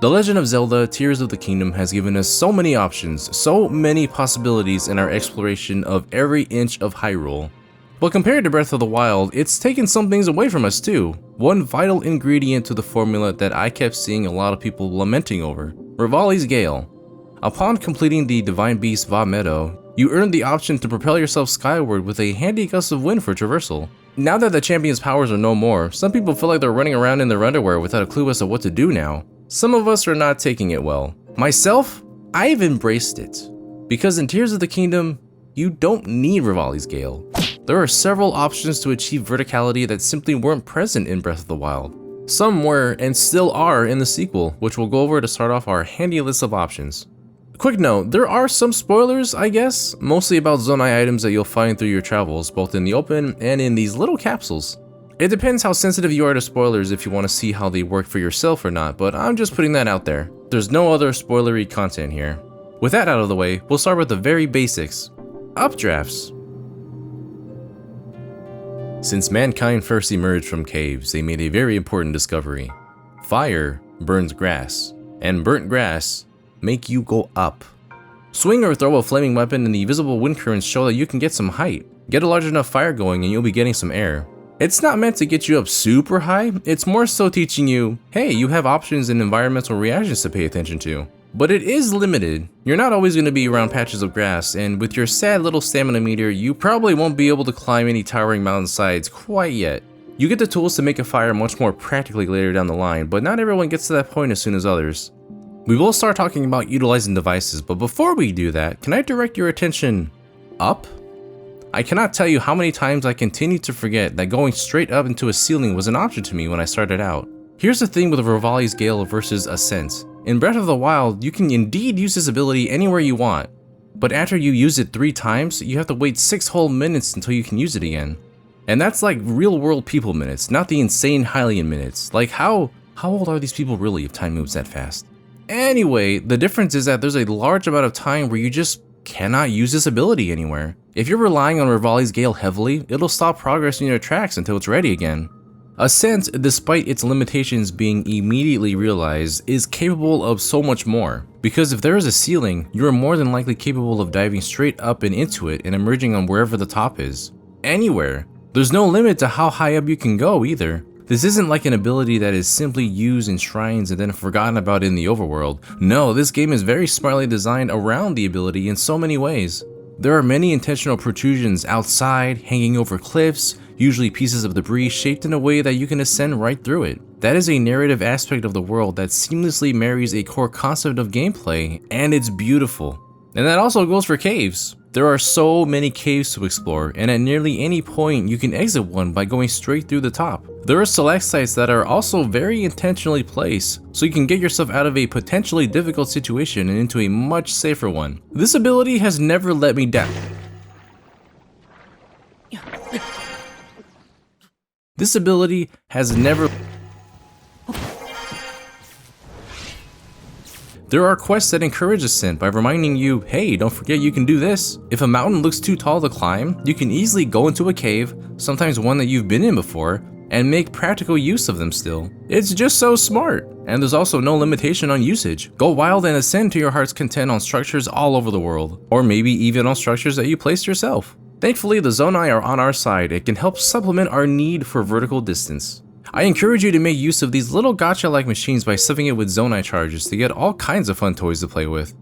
The Legend of Zelda Tears of the Kingdom has given us so many options, so many possibilities in our exploration of every inch of Hyrule. But compared to Breath of the Wild, it's taken some things away from us too. One vital ingredient to the formula that I kept seeing a lot of people lamenting over, Revali's Gale. Upon completing the Divine Beast Va Meadow, you earned the option to propel yourself skyward with a handy gust of wind for traversal. Now that the champion's powers are no more, some people feel like they're running around in their underwear without a clue as to what to do now. Some of us are not taking it well. Myself, I've embraced it. Because in Tears of the Kingdom, you don't need Revali's Gale. There are several options to achieve verticality that simply weren't present in Breath of the Wild. Some were and still are in the sequel, which we'll go over to start off our handy list of options. Quick note, there are some spoilers, I guess, mostly about Zonai items that you'll find through your travels, both in the open and in these little capsules. It depends how sensitive you are to spoilers if you want to see how they work for yourself or not, but I'm just putting that out there. There's no other spoilery content here. With that out of the way, we'll start with the very basics. Updrafts. Since mankind first emerged from caves, they made a very important discovery. Fire burns grass, and burnt grass make you go up. Swing or throw a flaming weapon and the visible wind currents show that you can get some height. Get a large enough fire going and you'll be getting some air. It's not meant to get you up super high, it's more so teaching you, hey, you have options and environmental reactions to pay attention to. But it is limited. You're not always going to be around patches of grass, and with your sad little stamina meter, you probably won't be able to climb any towering mountainsides quite yet. You get the tools to make a fire much more practically later down the line, but not everyone gets to that point as soon as others. We will start talking about utilizing devices, but before we do that, can I direct your attention up? I cannot tell you how many times I continued to forget that going straight up into a ceiling was an option to me when I started out. Here's the thing with Revali's Gale versus Ascent. In Breath of the Wild, you can indeed use this ability anywhere you want, but after you use it 3 times, you have to wait 6 whole minutes until you can use it again. And that's like real world people minutes, not the insane Hylian minutes. Like how old are these people really if time moves that fast? Anyway, the difference is that there's a large amount of time where you just cannot use this ability anywhere. If you're relying on Revali's Gale heavily, it'll stop progress in your tracks until it's ready again. Ascent, despite its limitations being immediately realized, is capable of so much more. Because if there is a ceiling, you are more than likely capable of diving straight up and into it and emerging on wherever the top is. Anywhere. There's no limit to how high up you can go either. This isn't like an ability that is simply used in shrines and then forgotten about in the overworld. No, this game is very smartly designed around the ability in so many ways. There are many intentional protrusions outside, hanging over cliffs, usually pieces of debris shaped in a way that you can ascend right through it. That is a narrative aspect of the world that seamlessly marries a core concept of gameplay, and it's beautiful. And that also goes for caves. There are so many caves to explore, and at nearly any point you can exit one by going straight through the top. There are select sites that are also very intentionally placed, so you can get yourself out of a potentially difficult situation and into a much safer one. This ability has never let me down. This ability has never... There are quests that encourage ascent by reminding you, hey, don't forget you can do this. If a mountain looks too tall to climb, you can easily go into a cave, sometimes one that you've been in before, and make practical use of them still. It's just so smart. And there's also no limitation on usage. Go wild and ascend to your heart's content on structures all over the world, or maybe even on structures that you placed yourself. Thankfully, the Zonai are on our side and can help supplement our need for vertical distance. I encourage you to make use of these little gacha-like machines by stuffing it with Zonai charges to get all kinds of fun toys to play with.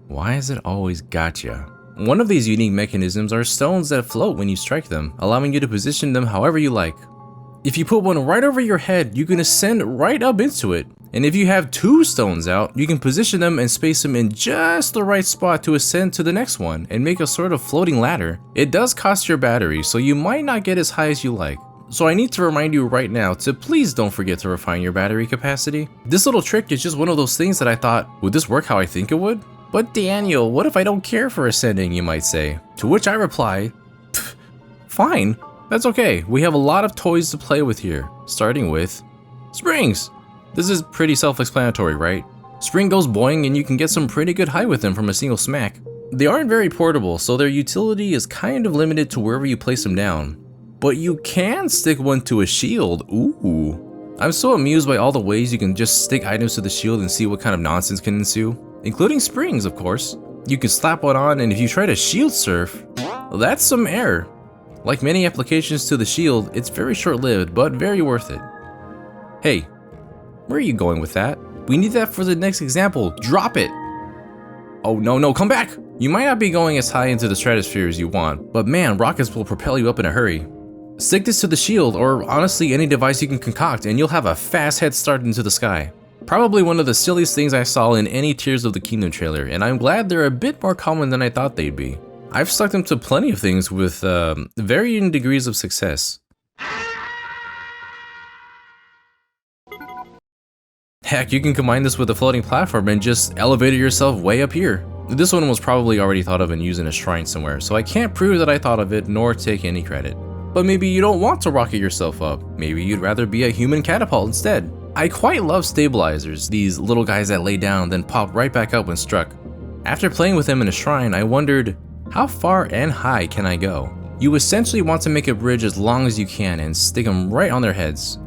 Why is it always gacha? One of these unique mechanisms are stones that float when you strike them, allowing you to position them however you like. If you put one right over your head, you can ascend right up into it. And if you have 2 stones out, you can position them and space them in just the right spot to ascend to the next one and make a sort of floating ladder. It does cost your battery, so you might not get as high as you like. So I need to remind you right now to please don't forget to refine your battery capacity. This little trick is just one of those things that I thought, would this work how I think it would? But Daniel, what if I don't care for ascending, you might say? To which I reply, fine, that's okay. We have a lot of toys to play with here, starting with springs. This is pretty self-explanatory, right? Spring goes boing and you can get some pretty good height with them from a single smack. They aren't very portable, so their utility is kind of limited to wherever you place them down. But you can stick one to a shield. Ooh. I'm so amused by all the ways you can just stick items to the shield and see what kind of nonsense can ensue, including springs, of course. You can slap one on, and if you try to shield surf, well, that's some air. Like many applications to the shield, it's very short-lived, but very worth it. Hey, where are you going with that? We need that for the next example. Drop it! Oh no, come back! You might not be going as high into the stratosphere as you want, but man, rockets will propel you up in a hurry. Stick this to the shield, or honestly any device you can concoct, and you'll have a fast head start into the sky. Probably one of the silliest things I saw in any Tears of the Kingdom trailer, and I'm glad they're a bit more common than I thought they'd be. I've stuck them to plenty of things with varying degrees of success. Heck, you can combine this with a floating platform and just elevate yourself way up here. This one was probably already thought of and used in a shrine somewhere, so I can't prove that I thought of it nor take any credit. But maybe you don't want to rocket yourself up. Maybe you'd rather be a human catapult instead. I quite love stabilizers, these little guys that lay down then pop right back up when struck. After playing with them in a shrine, I wondered, how far and high can I go? You essentially want to make a bridge as long as you can and stick them right on their heads.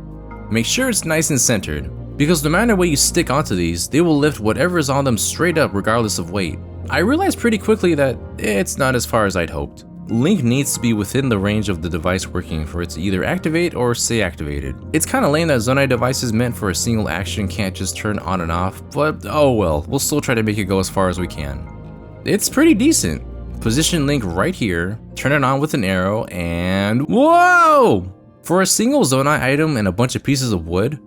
Make sure it's nice and centered, because no matter what you stick onto these, they will lift whatever is on them straight up regardless of weight. I realized pretty quickly that it's not as far as I'd hoped. Link needs to be within the range of the device working for it to either activate or stay activated. It's kinda lame that Zonai devices meant for a single action can't just turn on and off, but oh well, we'll still try to make it go as far as we can. It's pretty decent. Position Link right here, turn it on with an arrow, and whoa! For a single Zonai item and a bunch of pieces of wood,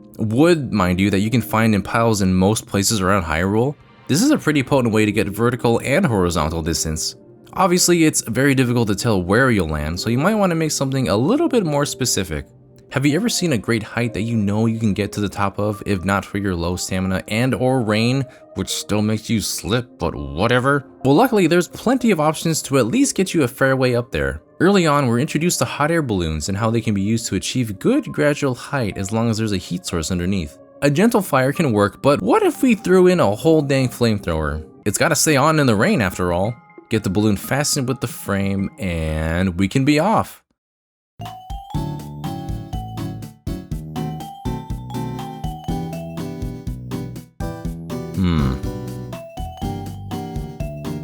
mind you, that you can find in piles in most places around Hyrule, this is a pretty potent way to get vertical and horizontal distance. Obviously, it's very difficult to tell where you'll land, so you might want to make something a little bit more specific. Have you ever seen a great height that you know you can get to the top of, if not for your low stamina and or rain, which still makes you slip, but whatever? Well, luckily, there's plenty of options to at least get you a fair way up there. Early on, we're introduced to hot air balloons and how they can be used to achieve good gradual height as long as there's a heat source underneath. A gentle fire can work, but what if we threw in a whole dang flamethrower? It's gotta stay on in the rain after all. Get the balloon fastened with the frame, and we can be off.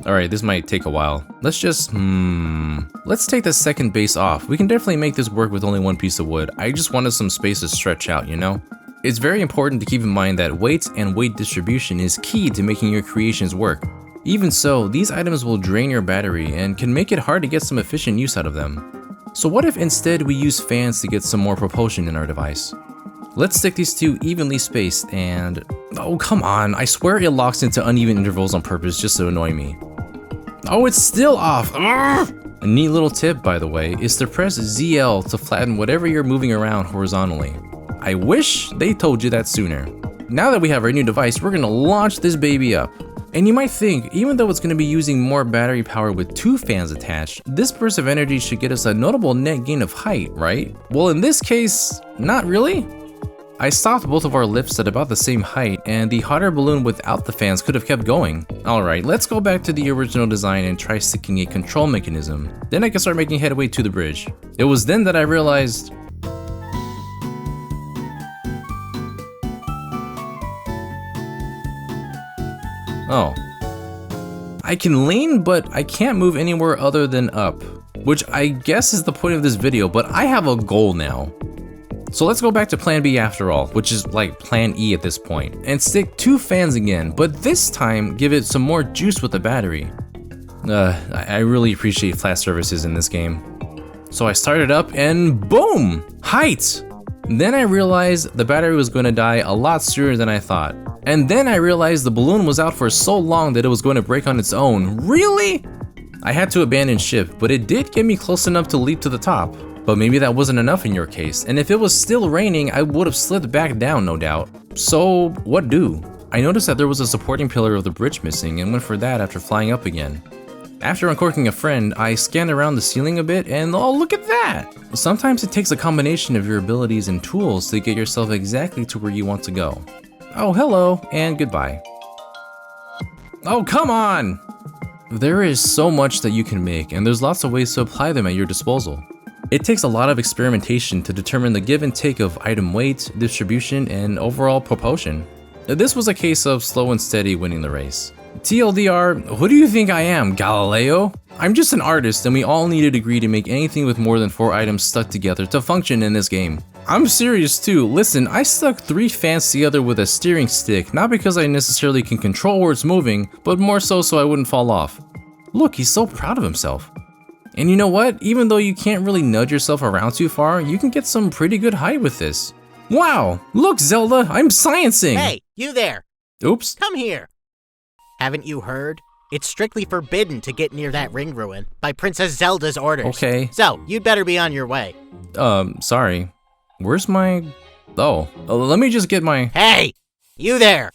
Alright, this might take a while. Let's take the second base off. We can definitely make this work with only one piece of wood. I just wanted some space to stretch out, you know? It's very important to keep in mind that weight and weight distribution is key to making your creations work. Even so, these items will drain your battery and can make it hard to get some efficient use out of them. So what if instead we use fans to get some more propulsion in our device? Let's stick these two evenly spaced and... oh come on, I swear it locks into uneven intervals on purpose just to annoy me. Oh, it's still off! Urgh! A neat little tip, by the way, is to press ZL to flatten whatever you're moving around horizontally. I wish they told you that sooner. Now that we have our new device, we're gonna launch this baby up. And you might think, even though it's going to be using more battery power with two fans attached, this burst of energy should get us a notable net gain of height, right? Well, in this case, not really. I stopped both of our lifts at about the same height, and the hot air balloon without the fans could have kept going. Alright, let's go back to the original design and try sticking a control mechanism. Then I can start making headway to the bridge. It was then that I realized... oh. I can lean, but I can't move anywhere other than up, which I guess is the point of this video, but I have a goal now. So let's go back to plan B after all, which is like plan E at this point, and stick two fans again, but this time give it some more juice with the battery. I really appreciate flat surfaces in this game. So I started up and boom! Height! Then I realized the battery was going to die a lot sooner than I thought. And then I realized the balloon was out for so long that it was going to break on its own. Really? I had to abandon ship, but it did get me close enough to leap to the top. But maybe that wasn't enough in your case, and if it was still raining, I would have slipped back down, no doubt. So, what do? I noticed that there was a supporting pillar of the bridge missing and went for that after flying up again. After uncorking a friend, I scanned around the ceiling a bit and oh, look at that! Sometimes it takes a combination of your abilities and tools to get yourself exactly to where you want to go. Oh, hello, and goodbye. Oh, come on! There is so much that you can make, and there's lots of ways to apply them at your disposal. It takes a lot of experimentation to determine the give and take of item weight, distribution, and overall propulsion. This was a case of slow and steady winning the race. TLDR, who do you think I am, Galileo? I'm just an artist and we all need a degree to make anything with more than 4 items stuck together to function in this game. I'm serious too. Listen, I stuck 3 fans together with a steering stick, not because I necessarily can control where it's moving, but more so I wouldn't fall off. Look, he's so proud of himself. And you know what? Even though you can't really nudge yourself around too far, you can get some pretty good height with this. Wow! Look, Zelda, I'm sciencing! Hey, you there! Oops. Come here! Haven't you heard? It's strictly forbidden to get near that ring ruin by Princess Zelda's orders. Okay. So, you'd better be on your way. Sorry. Where's my... Oh, let me just get my... Hey! You there!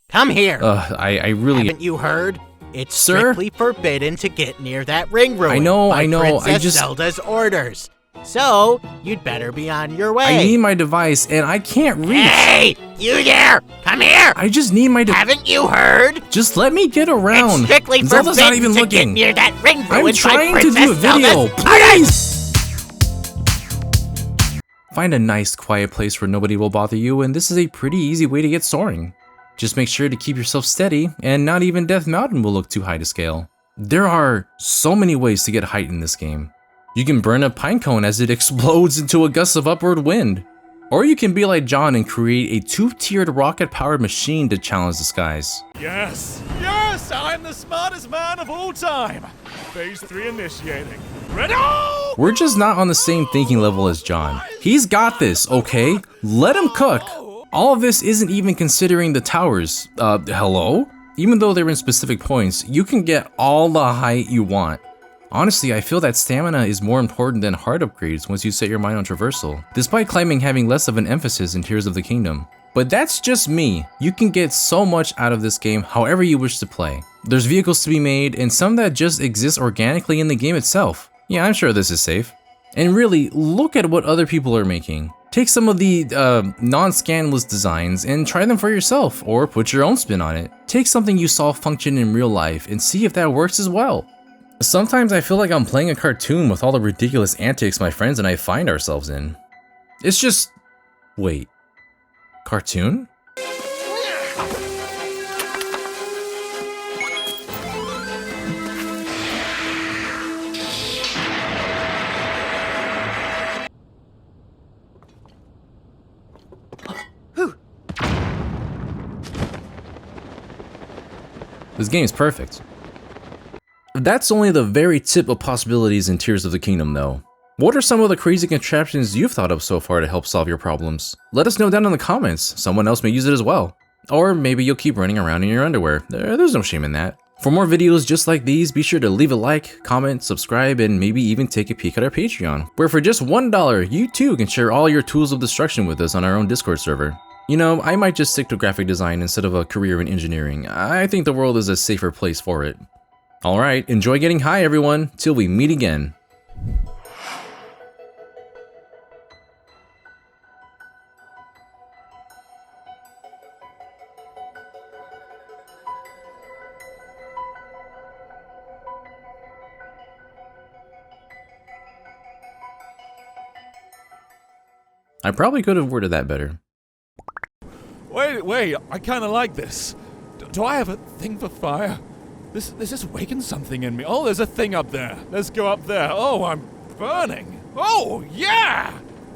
Come here! I really... Haven't you heard? It's strictly forbidden to get near that ring ruin. I know, Princess Zelda's orders. So, you'd better be on your way. I need my device, and I can't reach. Hey! You there! Come here! I just need my device. Haven't you heard? Just let me get around. It's strictly Zelda's forbidden not even to looking. get near that ring ruin. I'm trying to do a video, please! Find a nice, quiet place where nobody will bother you, and this is a pretty easy way to get soaring. Just make sure to keep yourself steady, and not even Death Mountain will look too high to scale. There are so many ways to get height in this game. You can burn a pine cone as it explodes into a gust of upward wind. Or you can be like John and create a 2-tiered rocket-powered machine to challenge the skies. Yes! Yes! I'm the smartest man of all time! Phase 3 initiating. Ready? We're just not on the same thinking level as John. He's got this, okay? Let him cook! All of this isn't even considering the towers. Hello? Even though they're in specific points, you can get all the height you want. Honestly, I feel that stamina is more important than hard upgrades once you set your mind on traversal, despite climbing having less of an emphasis in Tears of the Kingdom. But that's just me. You can get so much out of this game however you wish to play. There's vehicles to be made, and some that just exist organically in the game itself. Yeah, I'm sure this is safe. And really, look at what other people are making. Take some of the non-scanless designs and try them for yourself, or put your own spin on it. Take something you saw function in real life and see if that works as well. Sometimes I feel like I'm playing a cartoon with all the ridiculous antics my friends and I find ourselves in. It's just... wait. Cartoon? This game is perfect. That's only the very tip of possibilities in Tears of the Kingdom though. What are some of the crazy contraptions you've thought of so far to help solve your problems? Let us know down in the comments, someone else may use it as well. Or maybe you'll keep running around in your underwear, there's no shame in that. For more videos just like these, be sure to leave a like, comment, subscribe, and maybe even take a peek at our Patreon, where for just $1, you too can share all your tools of destruction with us on our own Discord server. You know, I might just stick to graphic design instead of a career in engineering. I think the world is a safer place for it. Alright, enjoy getting high everyone, till we meet again. I probably could have worded that better. Wait, I kinda like this. Do I have a thing for fire? This is waking something in me. Oh, there's a thing up there. Let's go up there. Oh, I'm burning. Oh, yeah!